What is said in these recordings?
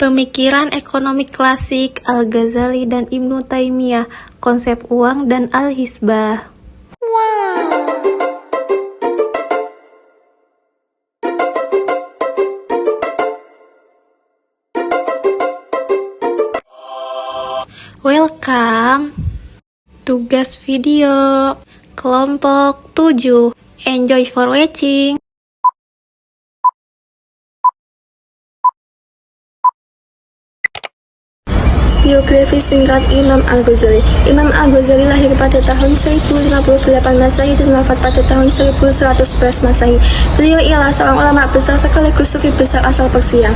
Pemikiran ekonomi klasik Al-Ghazali dan Ibnu Taimiyah, konsep uang dan al-hisbah. Welcome. Tugas video kelompok 7. Enjoy for watching. Biografi singkat Imam Al-Ghazali. Imam Al-Ghazali lahir pada tahun 1058 Masehi dan wafat pada tahun 1111 Masehi. Beliau ialah seorang ulama besar sekaligus sufi besar asal Persia.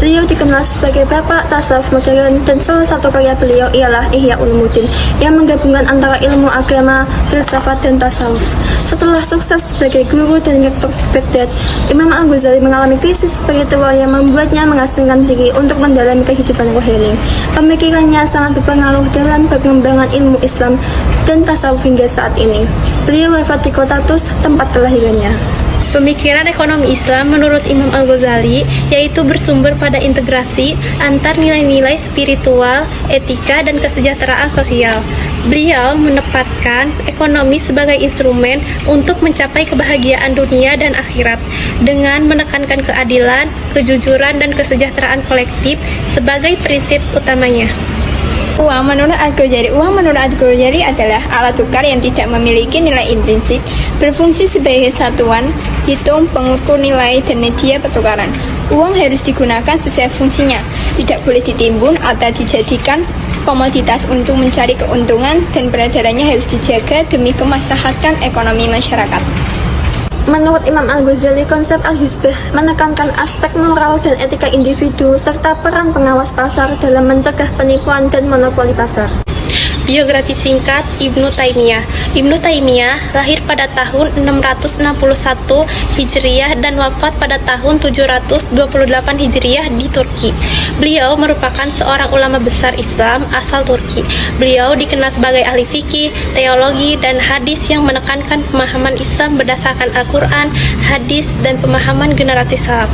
Beliau dikenal sebagai bapak tasawuf modern dan salah satu karya beliau ialah Ihya Ulumuddin yang menggabungkan antara ilmu agama, filsafat, dan tasawuf. Setelah sukses sebagai guru dan rektor Baghdad, Imam Al-Ghazali mengalami krisis spiritual yang membuatnya mengasingkan diri untuk mendalami kehidupan rohani. Pemikirannya sangat berpengaruh dalam perkembangan ilmu Islam dan tasawuf hingga saat ini. Beliau wafat di kota Tus, tempat kelahirannya. Pemikiran ekonomi Islam menurut Imam Al-Ghazali yaitu bersumber pada integrasi antar nilai-nilai spiritual, etika, dan kesejahteraan sosial. Beliau menempatkan ekonomi sebagai instrumen untuk mencapai kebahagiaan dunia dan akhirat dengan menekankan keadilan, kejujuran, dan kesejahteraan kolektif sebagai prinsip utamanya. Uang menurut Al-Ghazali adalah alat tukar yang tidak memiliki nilai intrinsik, berfungsi sebagai satuan hitung pengukur nilai dan media pertukaran. Uang harus digunakan sesuai fungsinya, tidak boleh ditimbun atau dijadikan komoditas untuk mencari keuntungan, dan peredarannya harus dijaga demi kemaslahatan ekonomi masyarakat. Menurut Imam Al-Ghazali, konsep al-hisbah menekankan aspek moral dan etika individu serta peran pengawas pasar dalam mencegah penipuan dan monopoli pasar. Biografi singkat Ibnu Taimiyah. Ibnu Taimiyah lahir pada tahun 661 Hijriah dan wafat pada tahun 728 Hijriah di Turki. Beliau merupakan seorang ulama besar Islam asal Turki. Beliau dikenal sebagai ahli fikih, teologi, dan hadis yang menekankan pemahaman Islam berdasarkan Al-Quran, hadis, dan pemahaman generasi salaf.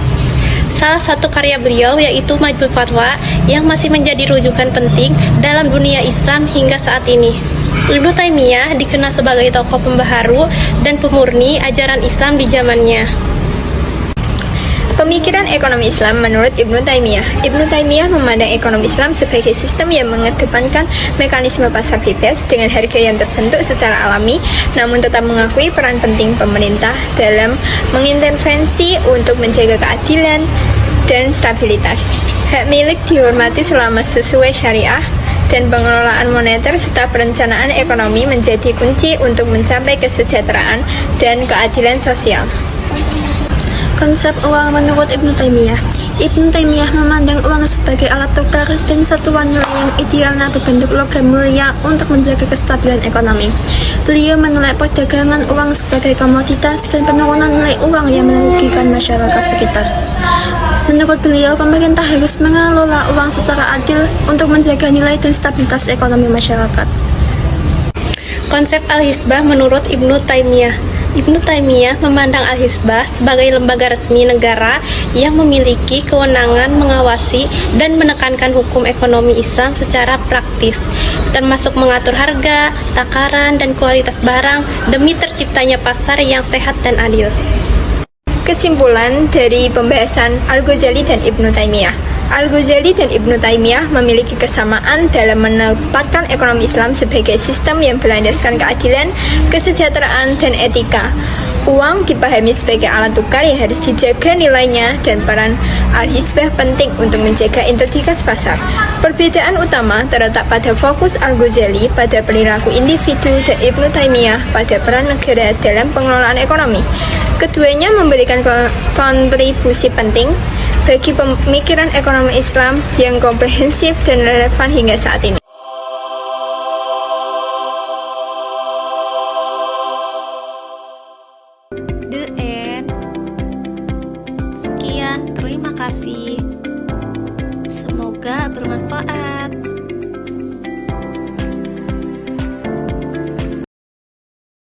Salah satu karya beliau yaitu Majmu' Fatwa yang masih menjadi rujukan penting dalam dunia Islam hingga saat ini. Ibnu Taimiyah dikenal sebagai tokoh pembaharu dan pemurni ajaran Islam di zamannya. Pemikiran ekonomi Islam menurut Ibnu Taimiyah. Ibnu Taimiyah memandang ekonomi Islam sebagai sistem yang mengedepankan mekanisme pasar bebas dengan harga yang terbentuk secara alami, namun tetap mengakui peran penting pemerintah dalam mengintervensi untuk menjaga keadilan dan stabilitas. Hak milik dihormati selama sesuai syariah, dan pengelolaan moneter serta perencanaan ekonomi menjadi kunci untuk mencapai kesejahteraan dan keadilan sosial. Konsep uang menurut Ibnu Taimiyah. Ibnu Taimiyah memandang uang sebagai alat tukar dan satuan nilai yang idealnya berbentuk logam mulia untuk menjaga kestabilan ekonomi. Beliau menilai perdagangan uang sebagai komoditas dan penurunan nilai uang yang merugikan masyarakat sekitar. Menurut beliau, pemerintah harus mengelola uang secara adil untuk menjaga nilai dan stabilitas ekonomi masyarakat. Konsep al-hisbah menurut Ibnu Taimiyah. Ibnu Taimiyah memandang al-hisbah sebagai lembaga resmi negara yang memiliki kewenangan mengawasi dan menekankan hukum ekonomi Islam secara praktis, termasuk mengatur harga, takaran, dan kualitas barang demi terciptanya pasar yang sehat dan adil. Kesimpulan dari pembahasan Al-Ghazali dan Ibnu Taimiyah. Al-Ghazali dan Ibnu Taimiyah memiliki kesamaan dalam menempatkan ekonomi Islam sebagai sistem yang berlandaskan keadilan, kesejahteraan, dan etika. Uang dipahami sebagai alat tukar yang harus dijaga nilainya, dan peran al-hisbah penting untuk menjaga integritas pasar. Perbedaan utama terletak pada fokus Al-Ghazali pada perilaku individu dan Ibnu Taimiyah pada peran negara dalam pengelolaan ekonomi. Keduanya memberikan kontribusi penting bagi pemikiran ekonomi Islam yang komprehensif dan relevan hingga saat ini. The end. Sekian, terima kasih. Semoga bermanfaat.